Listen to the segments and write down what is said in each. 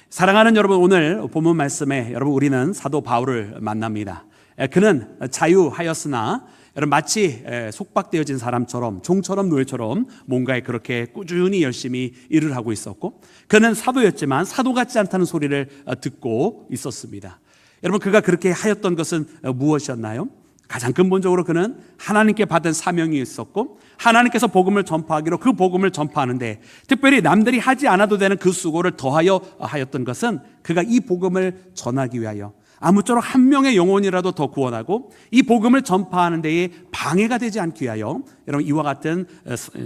사랑하는 여러분, 오늘 본문 말씀에 여러분 우리는 사도 바울을 만납니다. 그는 자유하였으나 여러분 마치 속박되어진 사람처럼, 종처럼 노예처럼 뭔가에 그렇게 꾸준히 열심히 일을 하고 있었고, 그는 사도였지만 사도 같지 않다는 소리를 듣고 있었습니다. 여러분, 그가 그렇게 하였던 것은 무엇이었나요? 가장 근본적으로 그는 하나님께 받은 사명이 있었고, 하나님께서 복음을 전파하기로 그 복음을 전파하는데 특별히 남들이 하지 않아도 되는 그 수고를 더하여 하였던 것은 그가 이 복음을 전하기 위하여 아무쪼록 한 명의 영혼이라도 더 구원하고 이 복음을 전파하는 데에 방해가 되지 않기 위하여 여러분 이와 같은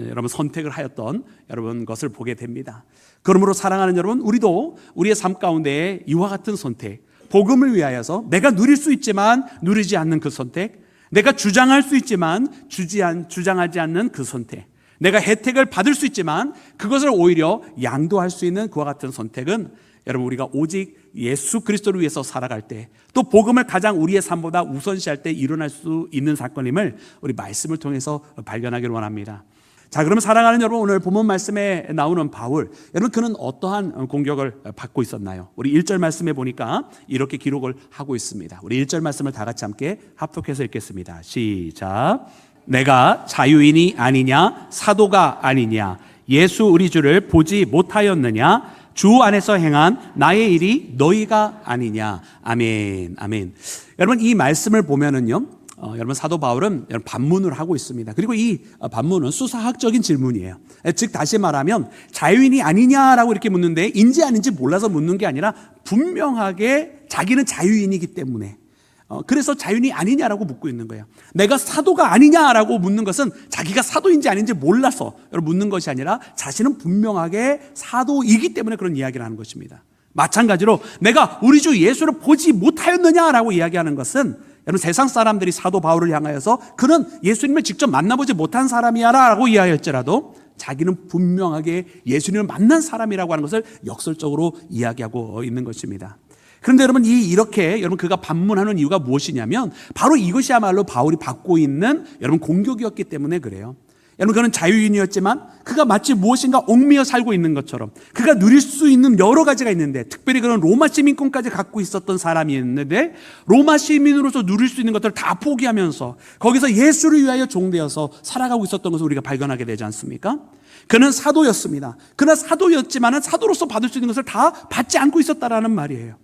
여러분 선택을 하였던 여러분 것을 보게 됩니다. 그러므로 사랑하는 여러분, 우리도 우리의 삶 가운데 이와 같은 선택, 복음을 위하여서 내가 누릴 수 있지만 누리지 않는 그 선택, 내가 주장할 수 있지만 주장하지 않는 그 선택, 내가 혜택을 받을 수 있지만 그것을 오히려 양도할 수 있는 그와 같은 선택은 여러분 우리가 오직 예수 그리스도를 위해서 살아갈 때, 또 복음을 가장 우리의 삶보다 우선시할 때 일어날 수 있는 사건임을 우리 말씀을 통해서 발견하기를 원합니다. 자, 그러면 사랑하는 여러분, 오늘 본문 말씀에 나오는 바울, 여러분 그는 어떠한 공격을 받고 있었나요? 우리 1절 말씀에 보니까 이렇게 기록을 하고 있습니다. 우리 1절 말씀을 다 같이 함께 합독해서 읽겠습니다. 시작. 내가 자유인이 아니냐, 사도가 아니냐, 예수 우리 주를 보지 못하였느냐, 주 안에서 행한 나의 일이 너희가 아니냐. 아멘, 아멘. 여러분, 이 말씀을 보면은요, 여러분 사도 바울은 여러분 반문을 하고 있습니다. 그리고 이 반문은 수사학적인 질문이에요. 즉 다시 말하면 자유인이 아니냐라고 이렇게 묻는데 인지 아닌지 몰라서 묻는 게 아니라 분명하게 자기는 자유인이기 때문에 그래서 자유인이 아니냐라고 묻고 있는 거예요. 내가 사도가 아니냐라고 묻는 것은 자기가 사도인지 아닌지 몰라서 묻는 것이 아니라 자신은 분명하게 사도이기 때문에 그런 이야기를 하는 것입니다. 마찬가지로 내가 우리 주 예수를 보지 못하였느냐라고 이야기하는 것은 여러분 세상 사람들이 사도 바울을 향하여서 그는 예수님을 직접 만나보지 못한 사람이야 라고 이야기할지라도 자기는 분명하게 예수님을 만난 사람이라고 하는 것을 역설적으로 이야기하고 있는 것입니다. 그런데 여러분 이렇게 여러분 그가 반문하는 이유가 무엇이냐면 바로 이것이야말로 바울이 받고 있는 여러분 공격이었기 때문에 그래요. 여러분 그는 자유인이었지만 그가 마치 무엇인가 얽매여 살고 있는 것처럼 그가 누릴 수 있는 여러 가지가 있는데 특별히 그는 로마 시민권까지 갖고 있었던 사람이었는데 로마 시민으로서 누릴 수 있는 것들을 다 포기하면서 거기서 예수를 위하여 종되어서 살아가고 있었던 것을 우리가 발견하게 되지 않습니까? 그는 사도였습니다. 그러나 사도였지만 사도로서 받을 수 있는 것을 다 받지 않고 있었다라는 말이에요.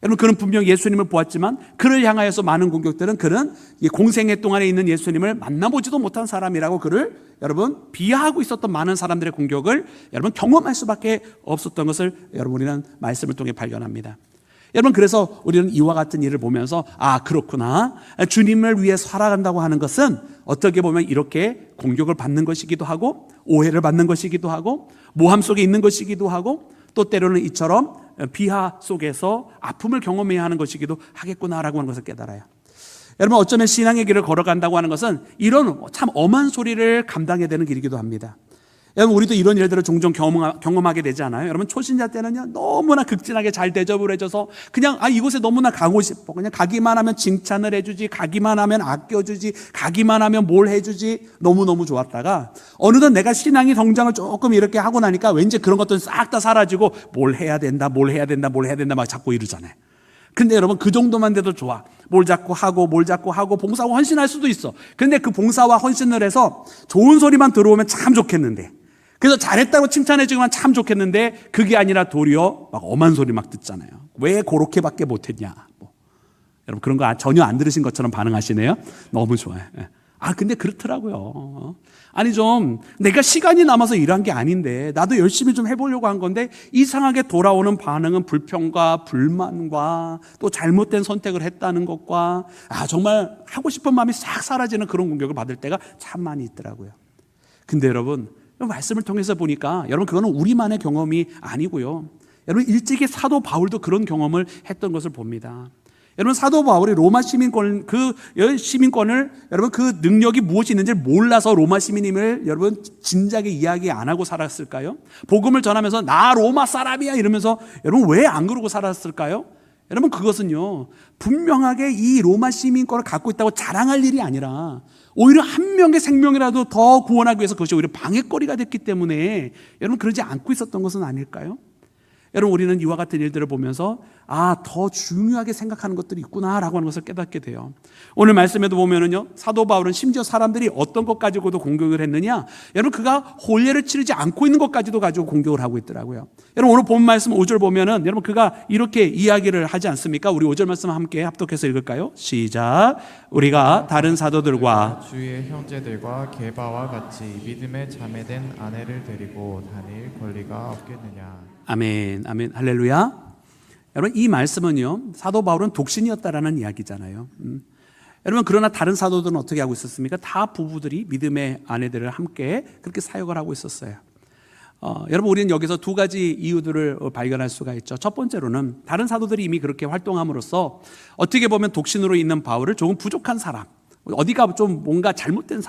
여러분 그는 분명 예수님을 보았지만 그를 향하여서 많은 공격들은 그는 공생애 동안에 있는 예수님을 만나보지도 못한 사람이라고 그를 여러분 비하하고 있었던 많은 사람들의 공격을 여러분 경험할 수밖에 없었던 것을 여러분 우리는 말씀을 통해 발견합니다. 여러분 그래서 우리는 이와 같은 일을 보면서 아 그렇구나, 주님을 위해 살아간다고 하는 것은 어떻게 보면 이렇게 공격을 받는 것이기도 하고 오해를 받는 것이기도 하고 모함 속에 있는 것이기도 하고 또 때로는 이처럼 비하 속에서 아픔을 경험해야 하는 것이기도 하겠구나라고 하는 것을 깨달아요. 여러분 어쩌면 신앙의 길을 걸어간다고 하는 것은 이런 참 엄한 소리를 감당해야 되는 길이기도 합니다. 여러분 우리도 이런 일들을 종종 경험하게 되지 않아요? 여러분 초신자 때는요 너무나 극진하게 잘 대접을 해줘서 그냥 이곳에 너무나 가고 싶어, 그냥 가기만 하면 칭찬을 해주지, 가기만 하면 아껴주지, 가기만 하면 뭘 해주지, 너무너무 좋았다가 어느덧 내가 신앙의 성장을 조금 이렇게 하고 나니까 왠지 그런 것들은 싹 다 사라지고 뭘 해야 된다 막 자꾸 이러잖아요. 근데 여러분 그 정도만 돼도 좋아. 뭘 자꾸 하고 봉사하고 헌신할 수도 있어. 근데 그 봉사와 헌신을 해서 좋은 소리만 들어오면 참 좋겠는데, 그래서 잘했다고 칭찬해주기만 참 좋겠는데 그게 아니라 도리어 막 엄한 소리 막 듣잖아요. 왜 그렇게밖에 못했냐. 여러분 그런 거 전혀 안 들으신 것처럼 반응하시네요. 너무 좋아요. 근데 그렇더라고요. 아니 좀 내가 시간이 남아서 일한 게 아닌데 나도 열심히 좀 해보려고 한 건데 이상하게 돌아오는 반응은 불평과 불만과 또 잘못된 선택을 했다는 것과 정말 하고 싶은 마음이 싹 사라지는 그런 공격을 받을 때가 참 많이 있더라고요. 근데 여러분 말씀을 통해서 보니까 여러분 그거는 우리만의 경험이 아니고요. 여러분 일찍이 사도 바울도 그런 경험을 했던 것을 봅니다. 여러분 사도 바울이 로마 시민권을 여러분 그 능력이 무엇이 있는지를 몰라서 로마 시민임을 여러분 진작에 이야기 안 하고 살았을까요? 복음을 전하면서 나 로마 사람이야 이러면서 여러분 왜 안 그러고 살았을까요? 여러분 그것은요 분명하게 이 로마 시민권을 갖고 있다고 자랑할 일이 아니라 오히려 한 명의 생명이라도 더 구원하기 위해서 그것이 오히려 방해거리가 됐기 때문에 여러분 그러지 않고 있었던 것은 아닐까요? 여러분, 우리는 이와 같은 일들을 보면서 더 중요하게 생각하는 것들이 있구나라고 하는 것을 깨닫게 돼요. 오늘 말씀에도 보면은요, 사도 바울은 심지어 사람들이 어떤 것 가지고도 공격을 했느냐, 여러분, 그가 혼례를 치르지 않고 있는 것까지도 가지고 공격을 하고 있더라고요. 여러분, 오늘 본 말씀 5절 보면은 여러분, 그가 이렇게 이야기를 하지 않습니까? 우리 5절 말씀 함께 합독해서 읽을까요? 시작. 우리가 다른 사도들과 주의 형제들과 게바와 같이 믿음에 자매된 아내를 데리고 다닐 권리가 없겠느냐. 아멘, 아멘, 할렐루야. 여러분, 이 말씀은요, 사도 바울은 독신이었다라는 이야기잖아요. 여러분, 그러나 다른 사도들은 어떻게 하고 있었습니까? 다 부부들이 믿음의 아내들을 함께 그렇게 사역을 하고 있었어요. 여러분, 우리는 여기서 두 가지 이유들을 발견할 수가 있죠. 첫 번째로는 다른 사도들이 이미 그렇게 활동함으로써 어떻게 보면 독신으로 있는 바울을 조금 부족한 사람, 어디가 좀 뭔가 잘못된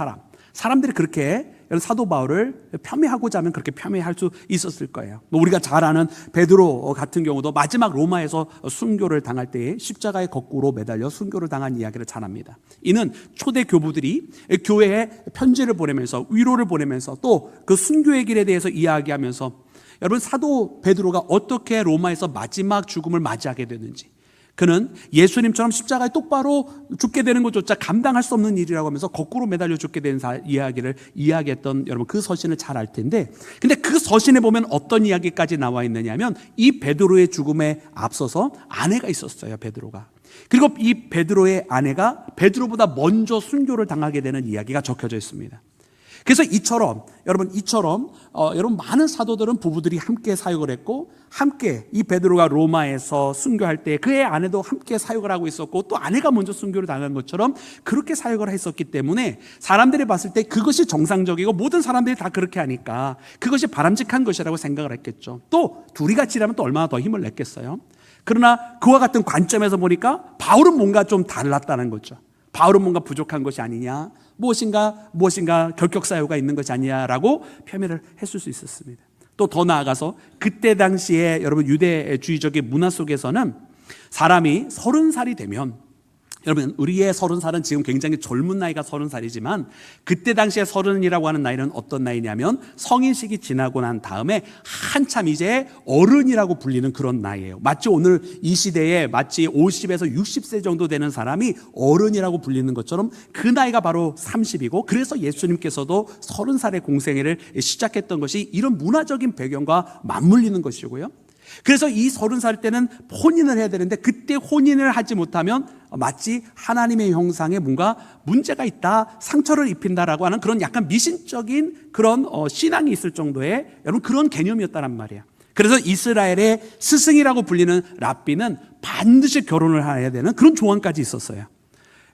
사람들이 그렇게 사도 바울을 폄훼하고자 하면 그렇게 폄훼할 수 있었을 거예요. 우리가 잘 아는 베드로 같은 경우도 마지막 로마에서 순교를 당할 때에 십자가에 거꾸로 매달려 순교를 당한 이야기를 잘 합니다. 이는 초대 교부들이 교회에 편지를 보내면서 위로를 보내면서 또 그 순교의 길에 대해서 이야기하면서 여러분, 사도 베드로가 어떻게 로마에서 마지막 죽음을 맞이하게 됐는지, 그는 예수님처럼 십자가에 똑바로 죽게 되는 것조차 감당할 수 없는 일이라고 하면서 거꾸로 매달려 죽게 된 이야기를 이야기했던 여러분, 그 서신을 잘 알 텐데, 근데 그 서신에 보면 어떤 이야기까지 나와 있느냐면 이 베드로의 죽음에 앞서서 아내가 있었어요, 베드로가. 그리고 이 베드로의 아내가 베드로보다 먼저 순교를 당하게 되는 이야기가 적혀져 있습니다. 그래서 이처럼 여러분, 많은 사도들은 부부들이 함께 사역을 했고, 함께 이 베드로가 로마에서 순교할 때 그의 아내도 함께 사역을 하고 있었고, 또 아내가 먼저 순교를 당한 것처럼 그렇게 사역을 했었기 때문에 사람들이 봤을 때 그것이 정상적이고 모든 사람들이 다 그렇게 하니까 그것이 바람직한 것이라고 생각을 했겠죠. 또 둘이 같이 일하면 또 얼마나 더 힘을 냈겠어요. 그러나 그와 같은 관점에서 보니까 바울은 뭔가 좀 달랐다는 거죠. 바울은 뭔가 부족한 것이 아니냐, 무엇인가 결격 사유가 있는 것이 아니냐라고 폄훼를 했을 수 있었습니다. 또 더 나아가서 그때 당시에 여러분, 유대주의적인 문화 속에서는 사람이 30살이 되면, 여러분, 우리의 30살은 지금 굉장히 젊은 나이가 30살이지만 그때 당시에 30이라고 하는 나이는 어떤 나이냐면 성인식이 지나고 난 다음에 한참 이제 어른이라고 불리는 그런 나이예요. 마치 오늘 이 시대에 마치 50에서 60세 정도 되는 사람이 어른이라고 불리는 것처럼 그 나이가 바로 30이고, 그래서 예수님께서도 30살의 공생애를 시작했던 것이 이런 문화적인 배경과 맞물리는 것이고요. 그래서 이 30살 때는 혼인을 해야 되는데, 그때 혼인을 하지 못하면 마치 하나님의 형상에 뭔가 문제가 있다, 상처를 입힌다라고 하는 그런 약간 미신적인 그런 신앙이 있을 정도의 여러분, 그런 개념이었다란 말이에요. 그래서 이스라엘의 스승이라고 불리는 랍비는 반드시 결혼을 해야 되는 그런 조항까지 있었어요.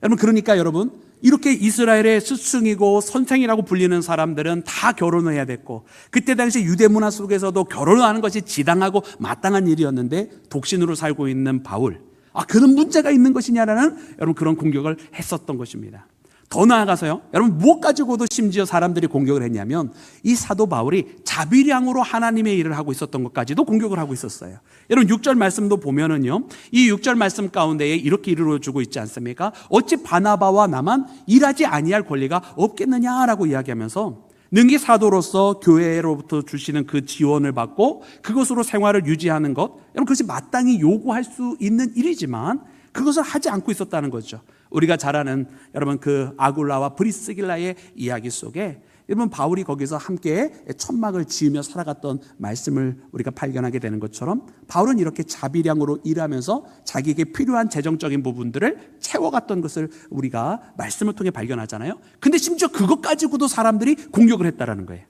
여러분, 그러니까 여러분, 이렇게 이스라엘의 스승이고 선생이라고 불리는 사람들은 다 결혼을 해야 됐고, 그때 당시 유대 문화 속에서도 결혼을 하는 것이 지당하고 마땅한 일이었는데, 독신으로 살고 있는 바울, 그런 문제가 있는 것이냐라는 여러분, 그런 공격을 했었던 것입니다. 더 나아가서요, 여러분, 무엇 가지고도 심지어 사람들이 공격을 했냐면 이 사도 바울이 자비량으로 하나님의 일을 하고 있었던 것까지도 공격을 하고 있었어요. 여러분, 6절 말씀도 보면은요, 이 6절 말씀 가운데에 이렇게 이루어지고 있지 않습니까? 어찌 바나바와 나만 일하지 아니할 권리가 없겠느냐라고 이야기하면서 능히 사도로서 교회로부터 주시는 그 지원을 받고 그것으로 생활을 유지하는 것, 여러분, 그것이 마땅히 요구할 수 있는 일이지만 그것을 하지 않고 있었다는 거죠. 우리가 잘 아는 여러분, 그 아굴라와 브리스길라의 이야기 속에 여러분, 바울이 거기서 함께 천막을 지으며 살아갔던 말씀을 우리가 발견하게 되는 것처럼, 바울은 이렇게 자비량으로 일하면서 자기에게 필요한 재정적인 부분들을 채워갔던 것을 우리가 말씀을 통해 발견하잖아요. 근데 심지어 그것 가지고도 사람들이 공격을 했다라는 거예요.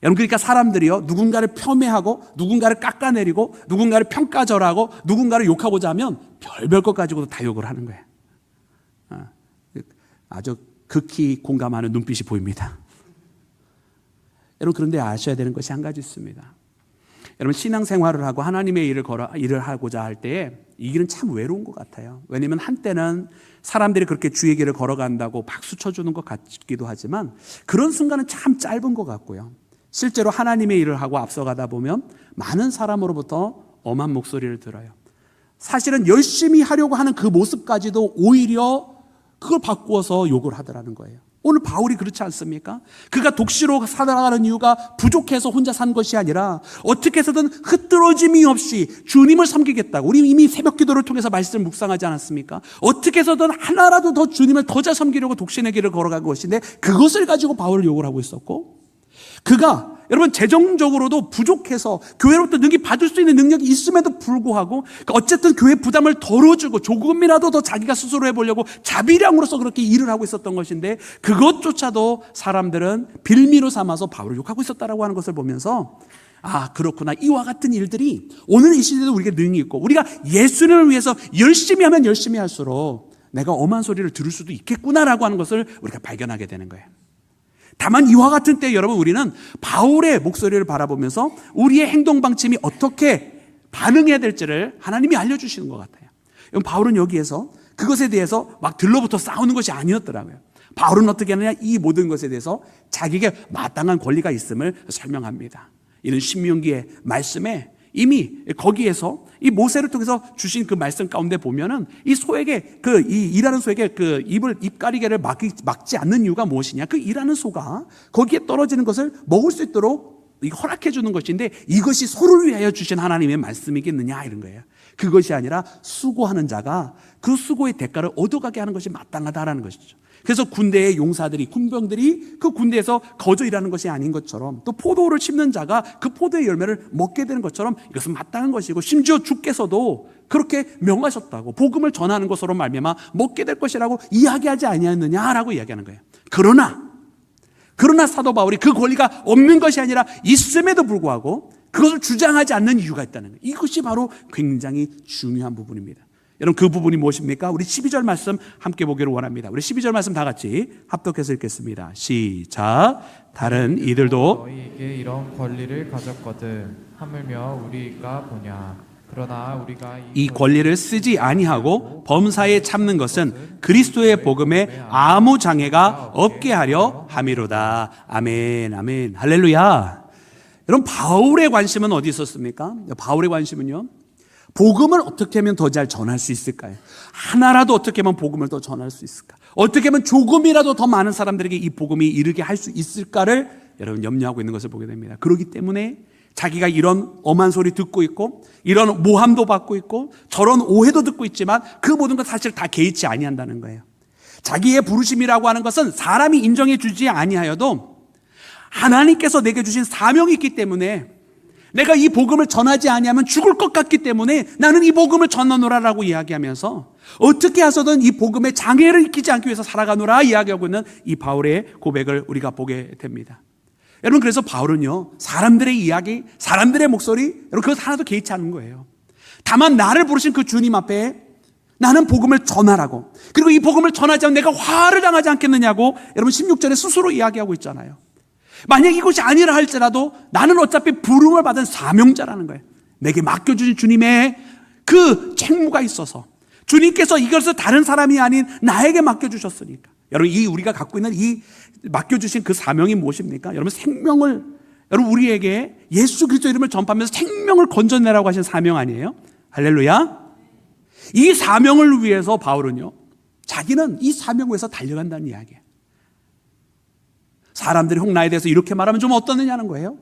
여러분, 그러니까 사람들이요, 누군가를 폄훼하고 누군가를 깎아내리고 누군가를 평가절하고 누군가를 욕하고자 하면 별별 것 가지고도 다 욕을 하는 거예요. 아주 극히 공감하는 눈빛이 보입니다. 여러분, 그런데 아셔야 되는 것이 한 가지 있습니다. 여러분, 신앙생활을 하고 하나님의 일을 하고자 할 때에 이 길은 참 외로운 것 같아요. 왜냐하면 한때는 사람들이 그렇게 주의 길을 걸어간다고 박수 쳐주는 것 같기도 하지만 그런 순간은 참 짧은 것 같고요. 실제로 하나님의 일을 하고 앞서가다 보면 많은 사람으로부터 엄한 목소리를 들어요. 사실은 열심히 하려고 하는 그 모습까지도 오히려 그걸 바꾸어서 욕을 하더라는 거예요. 오늘 바울이 그렇지 않습니까? 그가 독시로 살아가는 이유가 부족해서 혼자 산 것이 아니라 어떻게 해서든 흐트러짐이 없이 주님을 섬기겠다고. 우리 이미 새벽 기도를 통해서 말씀을 묵상하지 않았습니까? 어떻게 해서든 하나라도 더 주님을 더 잘 섬기려고 독신의 길을 걸어간 것인데 그것을 가지고 바울을 욕을 하고 있었고, 그가 여러분 재정적으로도 부족해서 교회로부터 능히 받을 수 있는 능력이 있음에도 불구하고 어쨌든 교회 부담을 덜어주고 조금이라도 더 자기가 스스로 해보려고 자비량으로서 그렇게 일을 하고 있었던 것인데 그것조차도 사람들은 빌미로 삼아서 바울을 욕하고 있었다라고 하는 것을 보면서 아, 그렇구나. 이와 같은 일들이 오늘 이 시대에도 우리에게 능히 있고 우리가 예수님을 위해서 열심히 하면 열심히 할수록 내가 엄한 소리를 들을 수도 있겠구나라고 하는 것을 우리가 발견하게 되는 거예요. 다만 이와 같은 때 여러분 우리는 바울의 목소리를 바라보면서 우리의 행동 방침이 어떻게 반응해야 될지를 하나님이 알려주시는 것 같아요. 바울은 여기에서 그것에 대해서 막 들러붙어 싸우는 것이 아니었더라고요. 바울은 어떻게 하느냐, 이 모든 것에 대해서 자기에게 마땅한 권리가 있음을 설명합니다. 이는 신명기의 말씀에 이미 거기에서 이 모세를 통해서 주신 그 말씀 가운데 보면은 이 소에게 이 일하는 소에게 그 입가리개를 막지 않는 이유가 무엇이냐? 그 일하는 소가 거기에 떨어지는 것을 먹을 수 있도록 허락해 주는 것인데 이것이 소를 위하여 주신 하나님의 말씀이겠느냐 이런 거예요. 그것이 아니라 수고하는 자가 그 수고의 대가를 얻어가게 하는 것이 마땅하다라는 것이죠. 그래서 군대의 용사들이, 군병들이 그 군대에서 거저 일하는 것이 아닌 것처럼 또 포도를 심는 자가 그 포도의 열매를 먹게 되는 것처럼 이것은 마땅한 것이고 심지어 주께서도 그렇게 명하셨다고 복음을 전하는 것으로 말미암아 먹게 될 것이라고 이야기하지 아니하였느냐라고 이야기하는 거예요. 그러나 사도 바울이 그 권리가 없는 것이 아니라 있음에도 불구하고 그것을 주장하지 않는 이유가 있다는 거예요. 이것이 바로 굉장히 중요한 부분입니다. 여러분 그 부분이 무엇입니까? 우리 12절 말씀 함께 보기를 원합니다. 우리 12절 말씀 다 같이 합독해서 읽겠습니다. 시작. 다른 이들도 너희에게 이런 권리를 가졌거든 하물며 우리가 보냐. 그러나 우리가 이 권리를 쓰지 아니하고 범사에 참는 것은 그리스도의 복음에 아무 장애가 없게 하려 함이로다. 아멘, 아멘, 할렐루야. 여러분 바울의 관심은 어디 있었습니까? 바울의 관심은요, 복음을 어떻게 하면 더 잘 전할 수 있을까요? 하나라도 어떻게 하면 복음을 더 전할 수 있을까? 어떻게 하면 조금이라도 더 많은 사람들에게 이 복음이 이르게 할 수 있을까를 여러분 염려하고 있는 것을 보게 됩니다. 그렇기 때문에 자기가 이런 엄한 소리 듣고 있고 이런 모함도 받고 있고 저런 오해도 듣고 있지만 그 모든 것 사실 다 개의치 아니한다는 거예요. 자기의 부르심이라고 하는 것은 사람이 인정해 주지 아니하여도 하나님께서 내게 주신 사명이 있기 때문에 내가 이 복음을 전하지 아니하면 죽을 것 같기 때문에 나는 이 복음을 전하노라라고 이야기하면서 어떻게 해서든 이 복음에 장애를 끼치지 않기 위해서 살아가노라 이야기하고 있는 이 바울의 고백을 우리가 보게 됩니다. 여러분 그래서 바울은요 사람들의 이야기, 사람들의 목소리 여러분 그것 하나도 개의치 않은 거예요. 다만 나를 부르신 그 주님 앞에 나는 복음을 전하라고, 그리고 이 복음을 전하지 않으면 내가 화를 당하지 않겠느냐고 여러분 16절에 스스로 이야기하고 있잖아요. 만약 이것이 아니라 할지라도 나는 어차피 부름을 받은 사명자라는 거예요. 내게 맡겨주신 주님의 그 책무가 있어서 주님께서 이것을 다른 사람이 아닌 나에게 맡겨주셨으니까. 여러분 이 우리가 갖고 있는 이 맡겨주신 그 사명이 무엇입니까? 여러분 생명을, 여러분 우리에게 예수 그리스도 이름을 전파하면서 생명을 건져내라고 하신 사명 아니에요? 할렐루야. 이 사명을 위해서 바울은요 자기는 이 사명을 위해서 달려간다는 이야기예요. 사람들이 혹 나에 대해서 이렇게 말하면 좀 어떠느냐는 거예요.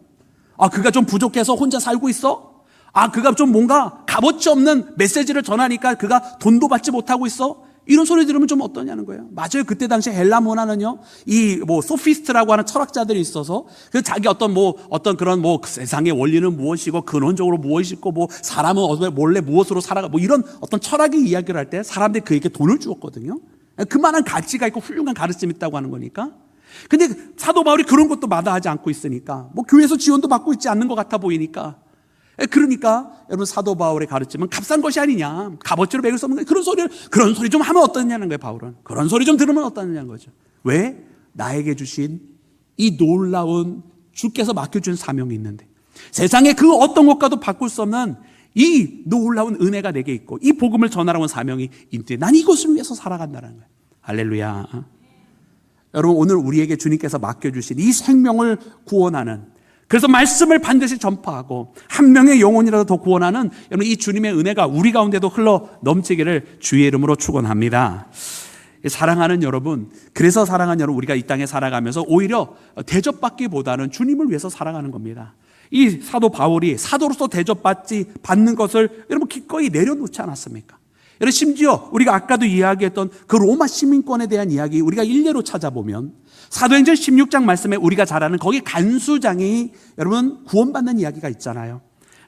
아, 그가 좀 부족해서 혼자 살고 있어? 아, 그가 좀 뭔가 값어치 없는 메시지를 전하니까 그가 돈도 받지 못하고 있어? 이런 소리 들으면 좀 어떠냐는 거예요. 맞아요. 그때 당시 헬라 문화는요, 이 소피스트라고 하는 철학자들이 있어서, 그 자기 어떤 그런 세상의 원리는 무엇이고, 근원적으로 무엇이고, 사람은 원래 무엇으로 살아가, 이런 어떤 철학의 이야기를 할 때 사람들이 그에게 돈을 주었거든요. 그만한 가치가 있고 훌륭한 가르침이 있다고 하는 거니까. 근데 사도 바울이 그런 것도 마다하지 않고 있으니까 교회에서 지원도 받고 있지 않는 것 같아 보이니까 그러니까 여러분 사도 바울의 가르침은 값싼 것이 아니냐, 값어치로 매길 수 없는 거예요. 그런 소리 좀 하면 어떠냐는 거예요. 바울은 그런 소리 좀 들으면 어떠냐는 거죠. 왜? 나에게 주신 이 놀라운 주께서 맡겨준 사명이 있는데 세상에 그 어떤 것과도 바꿀 수 없는 이 놀라운 은혜가 내게 있고 이 복음을 전하라고 하는 사명이 있는데 난 이것을 위해서 살아간다는 거예요. 할렐루야. 여러분 오늘 우리에게 주님께서 맡겨주신 이 생명을 구원하는, 그래서 말씀을 반드시 전파하고 한 명의 영혼이라도 더 구원하는 여러분 이 주님의 은혜가 우리 가운데도 흘러 넘치기를 주의 이름으로 축원합니다. 사랑하는 여러분, 그래서 사랑하는 여러분, 우리가 이 땅에 살아가면서 오히려 대접받기보다는 주님을 위해서 살아가는 겁니다. 이 사도 바울이 사도로서 받는 것을 여러분 기꺼이 내려놓지 않았습니까? 여러분, 심지어 우리가 아까도 이야기했던 그 로마 시민권에 대한 이야기 우리가 일례로 찾아보면 사도행전 16장 말씀에 우리가 잘 아는 거기 간수장이 여러분 구원받는 이야기가 있잖아요.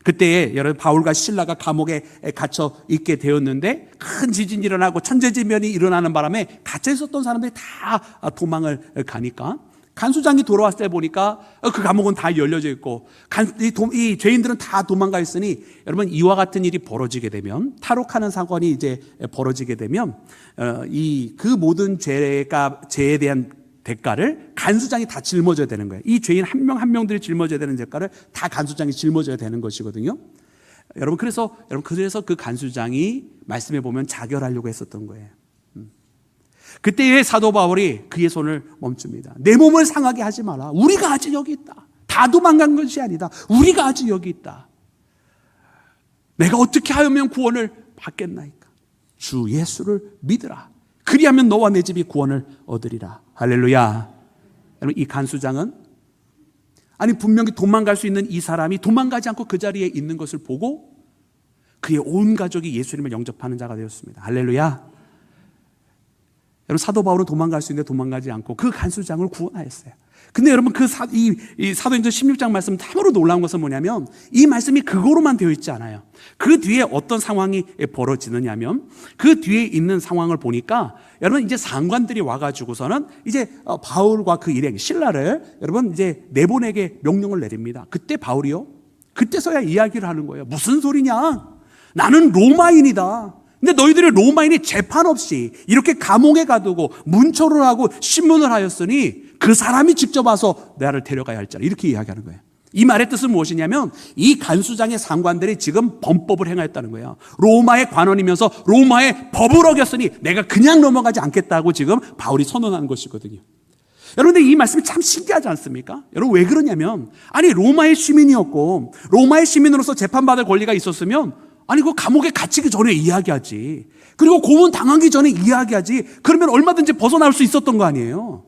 그때 여러분 바울과 실라가 감옥에 갇혀 있게 되었는데 큰 지진이 일어나고 천재지변이 일어나는 바람에 갇혀 있었던 사람들이 다 도망을 가니까 간수장이 돌아왔을 때 보니까 그 감옥은 다 열려져 있고 이 죄인들은 다 도망가 있으니 여러분 이와 같은 일이 벌어지게 되면 탈옥하는 사건이 이제 벌어지게 되면 그 모든 죄에 대한 대가를 간수장이 다 짊어져야 되는 거예요. 이 죄인 한 명 한 명들이 짊어져야 되는 대가를 다 간수장이 짊어져야 되는 것이거든요. 여러분 그래서 그 간수장이 말씀해 보면 자결하려고 했었던 거예요. 그때의 사도 바울이 그의 손을 멈춥니다. 내 몸을 상하게 하지 마라. 우리가 아직 여기 있다. 다 도망간 것이 아니다. 우리가 아직 여기 있다. 내가 어떻게 하면 구원을 받겠나이까? 주 예수를 믿으라. 그리하면 너와 내 집이 구원을 얻으리라. 할렐루야. 여러분 이 간수장은 분명히 도망갈 수 있는 이 사람이 도망가지 않고 그 자리에 있는 것을 보고 그의 온 가족이 예수님을 영접하는 자가 되었습니다. 할렐루야. 여러분 사도 바울은 도망갈 수 있는데 도망가지 않고 그 간수장을 구원하였어요. 근데 여러분 이 사도행전 16장 말씀 참으로 놀라운 것은 뭐냐면 이 말씀이 그거로만 되어 있지 않아요. 그 뒤에 어떤 상황이 벌어지느냐면 그 뒤에 있는 상황을 보니까 여러분 이제 상관들이 와가지고서는 이제 바울과 그 일행 실라를 여러분 이제 내보내게 명령을 내립니다. 그때 바울이요? 그때서야 이야기를 하는 거예요. 무슨 소리냐? 나는 로마인이다. 근데 너희들이 로마인이 재판 없이 이렇게 감옥에 가두고 문초를 하고 신문을 하였으니 그 사람이 직접 와서 나를 데려가야 할지라 이렇게 이야기하는 거예요. 이 말의 뜻은 무엇이냐면 이 간수장의 상관들이 지금 범법을 행하였다는 거예요. 로마의 관원이면서 로마의 법을 어겼으니 내가 그냥 넘어가지 않겠다고 지금 바울이 선언하는 것이거든요. 여러분 이 말씀이 참 신기하지 않습니까? 여러분 왜 그러냐면 로마의 시민이었고 로마의 시민으로서 재판받을 권리가 있었으면 그 감옥에 갇히기 전에 이야기하지. 그리고 고문 당하기 전에 이야기하지. 그러면 얼마든지 벗어날 수 있었던 거 아니에요.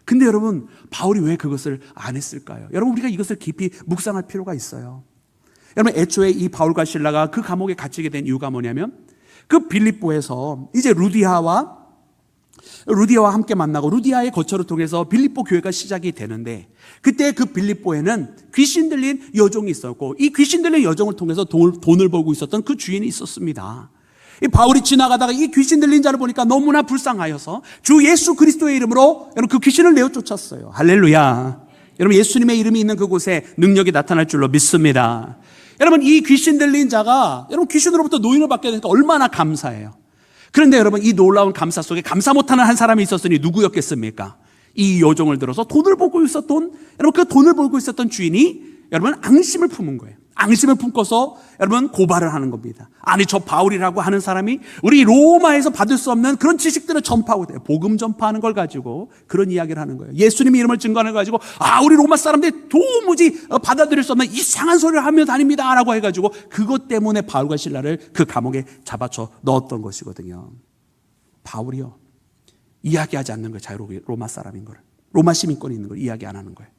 근데 여러분 바울이 왜 그것을 안 했을까요? 여러분 우리가 이것을 깊이 묵상할 필요가 있어요. 여러분 애초에 이 바울과 실라가 그 감옥에 갇히게 된 이유가 뭐냐면 그 빌립보에서 이제 루디아와 함께 만나고 루디아의 거처를 통해서 빌립보 교회가 시작이 되는데 그때 그 빌립보에는 귀신 들린 여종이 있었고 이 귀신 들린 여종을 통해서 돈을 벌고 있었던 그 주인이 있었습니다. 이 바울이 지나가다가 이 귀신 들린 자를 보니까 너무나 불쌍하여서 주 예수 그리스도의 이름으로 여러분 그 귀신을 내어 쫓았어요. 할렐루야. 여러분 예수님의 이름이 있는 그곳에 능력이 나타날 줄로 믿습니다. 여러분 이 귀신 들린 자가 여러분 귀신으로부터 노인을 받게 되니까 얼마나 감사해요. 그런데 여러분 이 놀라운 감사 속에 감사 못하는 한 사람이 있었으니 누구였겠습니까? 이 여종을 들어서 돈을 벌고 있었던 여러분 그 돈을 벌고 있었던 주인이 여러분 앙심을 품은 거예요. 앙심을 품고서 여러분 고발을 하는 겁니다. 저 바울이라고 하는 사람이 우리 로마에서 받을 수 없는 그런 지식들을 전파하고 있대요. 복음 전파하는 걸 가지고 그런 이야기를 하는 거예요. 예수님의 이름을 증거하는 걸 가지고 우리 로마 사람들이 도무지 받아들일 수 없는 이상한 소리를 하며 다닙니다 라고 해가지고 그것 때문에 바울과 실라를 그 감옥에 잡아쳐 넣었던 것이거든요. 바울이요 이야기하지 않는 거예요. 자유로운 로마 사람인 걸, 로마 시민권이 있는 걸 이야기 안 하는 거예요.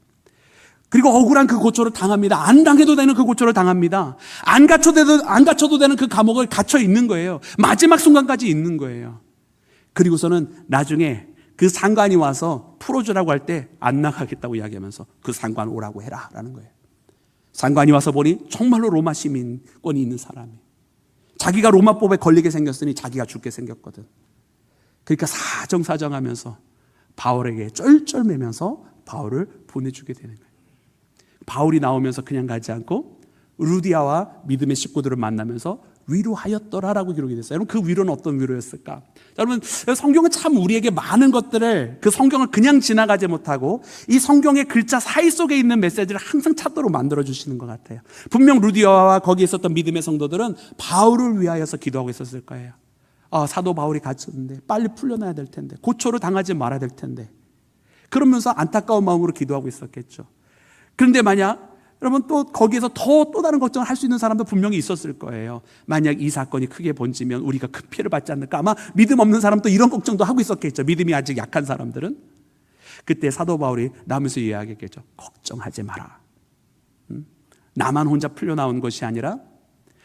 그리고 억울한 그 고초를 당합니다. 안 당해도 되는 그 고초를 당합니다. 안 갇혀도 되는 그 감옥을 갇혀 있는 거예요. 마지막 순간까지 있는 거예요. 그리고서는 나중에 그 상관이 와서 풀어주라고 할 때 안 나가겠다고 이야기하면서 그 상관 오라고 해라 라는 거예요. 상관이 와서 보니 정말로 로마 시민권이 있는 사람이 자기가 로마법에 걸리게 생겼으니 자기가 죽게 생겼거든. 그러니까 사정하면서 바울에게 쩔쩔매면서 바울을 보내주게 되는 거예요. 바울이 나오면서 그냥 가지 않고 루디아와 믿음의 식구들을 만나면서 위로하였더라라고 기록이 됐어요. 여러분 그 위로는 어떤 위로였을까? 여러분 성경은 참 우리에게 많은 것들을 그 성경을 그냥 지나가지 못하고 이 성경의 글자 사이 속에 있는 메시지를 항상 찾도록 만들어주시는 것 같아요. 분명 루디아와 거기에 있었던 믿음의 성도들은 바울을 위하여서 기도하고 있었을 거예요. 사도 바울이 갇혔는데 빨리 풀려나야 될 텐데 고초를 당하지 말아야 될 텐데 그러면서 안타까운 마음으로 기도하고 있었겠죠. 그런데 만약 여러분 또 거기에서 또 다른 걱정을 할 수 있는 사람도 분명히 있었을 거예요. 만약 이 사건이 크게 번지면 우리가 큰 피해를 받지 않을까. 아마 믿음 없는 사람도 이런 걱정도 하고 있었겠죠. 믿음이 아직 약한 사람들은. 그때 사도 바울이 나면서 이야기했겠죠. 걱정하지 마라. 나만 혼자 풀려나온 것이 아니라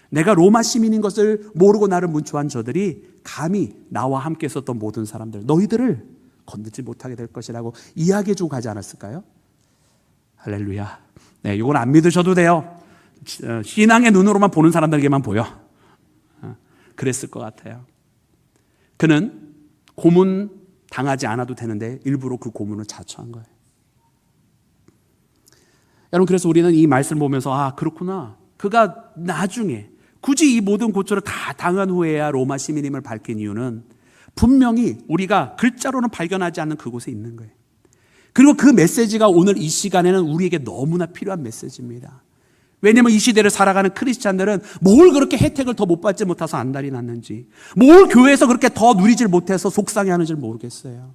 내가 로마 시민인 것을 모르고 나를 문초한 저들이 감히 나와 함께 있었던 모든 사람들, 너희들을 건들지 못하게 될 것이라고 이야기해주고 가지 않았을까요? 할렐루야. 네, 이건 안 믿으셔도 돼요. 신앙의 눈으로만 보는 사람들에게만 보여. 그랬을 것 같아요. 그는 고문 당하지 않아도 되는데 일부러 그 고문을 자초한 거예요. 여러분, 그래서 우리는 이 말씀을 보면서 아, 그렇구나. 그가 나중에 굳이 이 모든 고초를 다 당한 후에야 로마 시민임을 밝힌 이유는 분명히 우리가 글자로는 발견하지 않는 그곳에 있는 거예요. 그리고 그 메시지가 오늘 이 시간에는 우리에게 너무나 필요한 메시지입니다. 왜냐하면 이 시대를 살아가는 크리스찬들은 뭘 그렇게 혜택을 더 못 받지 못해서 안달이 났는지, 뭘 교회에서 그렇게 더 누리질 못해서 속상해하는지 모르겠어요.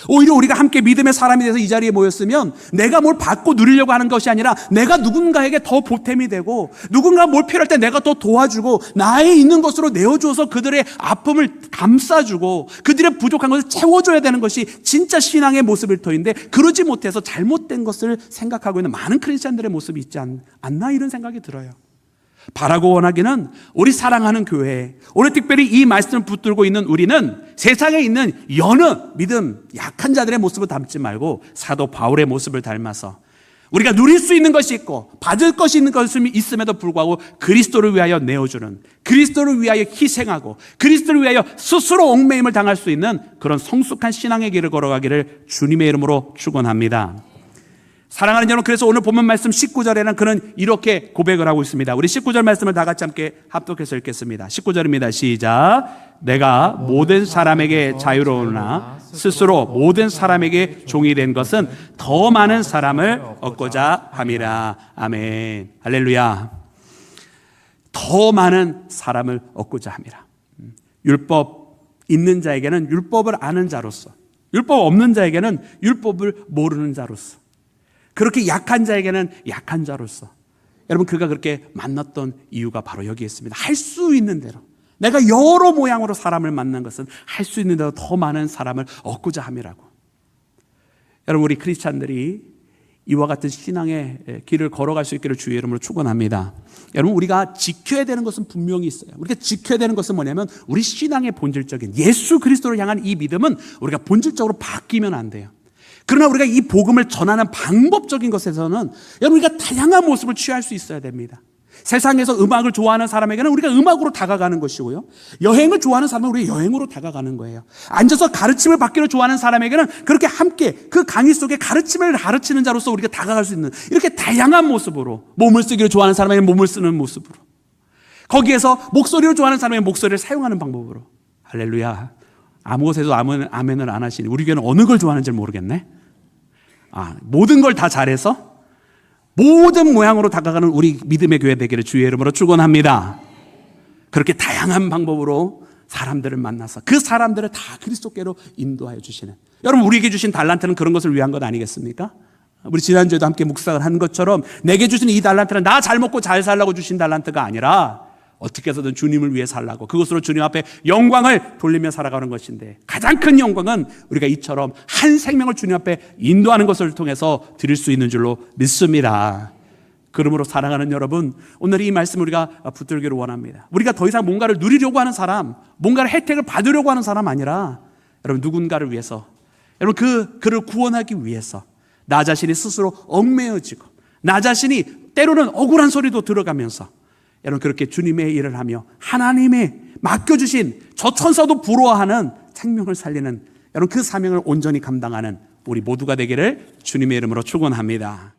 오히려 우리가 함께 믿음의 사람이 돼서 이 자리에 모였으면 내가 뭘 받고 누리려고 하는 것이 아니라 내가 누군가에게 더 보탬이 되고 누군가 뭘 필요할 때 내가 더 도와주고 나의 있는 것으로 내어주어서 그들의 아픔을 감싸주고 그들의 부족한 것을 채워줘야 되는 것이 진짜 신앙의 모습일 터인데, 그러지 못해서 잘못된 것을 생각하고 있는 많은 크리스찬들의 모습이 있지 않나 이런 생각이 들어요. 바라고 원하기는 우리 사랑하는 교회, 오늘 특별히 이 말씀을 붙들고 있는 우리는 세상에 있는 여느 믿음 약한 자들의 모습을 닮지 말고 사도 바울의 모습을 닮아서 우리가 누릴 수 있는 것이 있고 받을 것이 있는 것이 있음에도 불구하고 그리스도를 위하여 내어주는, 그리스도를 위하여 희생하고 그리스도를 위하여 스스로 얽매임을 당할 수 있는 그런 성숙한 신앙의 길을 걸어가기를 주님의 이름으로 축원합니다. 사랑하는 여러분, 그래서 오늘 본문 말씀 19절에는 그는 이렇게 고백을 하고 있습니다. 우리 19절 말씀을 다 같이 함께 합독해서 읽겠습니다. 19절입니다. 시작. 내가 모든 사람에게 자유로우나 스스로 모든 사람에게 종이 된 것은 더 많은 사람을 얻고자 함이라. 아멘. 할렐루야. 더 많은 사람을 얻고자 함이라. 율법 있는 자에게는 율법을 아는 자로서, 율법 없는 자에게는 율법을 모르는 자로서, 그렇게 약한 자에게는 약한 자로서, 여러분 그가 그렇게 만났던 이유가 바로 여기에 있습니다. 할 수 있는 대로, 내가 여러 모양으로 사람을 만난 것은 할 수 있는 대로 더 많은 사람을 얻고자 함이라고. 여러분, 우리 크리스찬들이 이와 같은 신앙의 길을 걸어갈 수 있기를 주의 이름으로 축원합니다. 여러분, 우리가 지켜야 되는 것은 분명히 있어요. 우리가 지켜야 되는 것은 뭐냐면 우리 신앙의 본질적인 예수 그리스도를 향한 이 믿음은 우리가 본질적으로 바뀌면 안 돼요. 그러나 우리가 이 복음을 전하는 방법적인 것에서는 여러분 우리가 다양한 모습을 취할 수 있어야 됩니다. 세상에서 음악을 좋아하는 사람에게는 우리가 음악으로 다가가는 것이고요, 여행을 좋아하는 사람은 우리가 여행으로 다가가는 거예요. 앉아서 가르침을 받기를 좋아하는 사람에게는 그렇게 함께 그 강의 속에 가르침을 가르치는 자로서 우리가 다가갈 수 있는 이렇게 다양한 모습으로, 몸을 쓰기를 좋아하는 사람에게는 몸을 쓰는 모습으로, 거기에서 목소리를 좋아하는 사람에게는 목소리를 사용하는 방법으로. 할렐루야. 아무 곳에도 아멘을 안 하시니 우리 교회는 어느 걸 좋아하는지 모르겠네. 모든 걸 다 잘해서 모든 모양으로 다가가는 우리 믿음의 교회 되기를 주의 이름으로 축원합니다. 그렇게 다양한 방법으로 사람들을 만나서 그 사람들을 다 그리스도께로 인도하여 주시는, 여러분 우리에게 주신 달란트는 그런 것을 위한 것 아니겠습니까? 우리 지난주에도 함께 묵상을 한 것처럼 내게 주신 이 달란트는 나 잘 먹고 잘 살라고 주신 달란트가 아니라 어떻게 해서든 주님을 위해 살라고, 그것으로 주님 앞에 영광을 돌리며 살아가는 것인데, 가장 큰 영광은 우리가 이처럼 한 생명을 주님 앞에 인도하는 것을 통해서 드릴 수 있는 줄로 믿습니다. 그러므로 사랑하는 여러분, 오늘 이 말씀 우리가 붙들기를 원합니다. 우리가 더 이상 뭔가를 누리려고 하는 사람, 뭔가를 혜택을 받으려고 하는 사람 아니라 여러분 누군가를 위해서, 여러분 그를 구원하기 위해서 나 자신이 스스로 얽매여지고 나 자신이 때로는 억울한 소리도 들어가면서 여러분 그렇게 주님의 일을 하며 하나님의 맡겨주신 저 천사도 부러워하는 생명을 살리는 여러분 그 사명을 온전히 감당하는 우리 모두가 되기를 주님의 이름으로 축원합니다.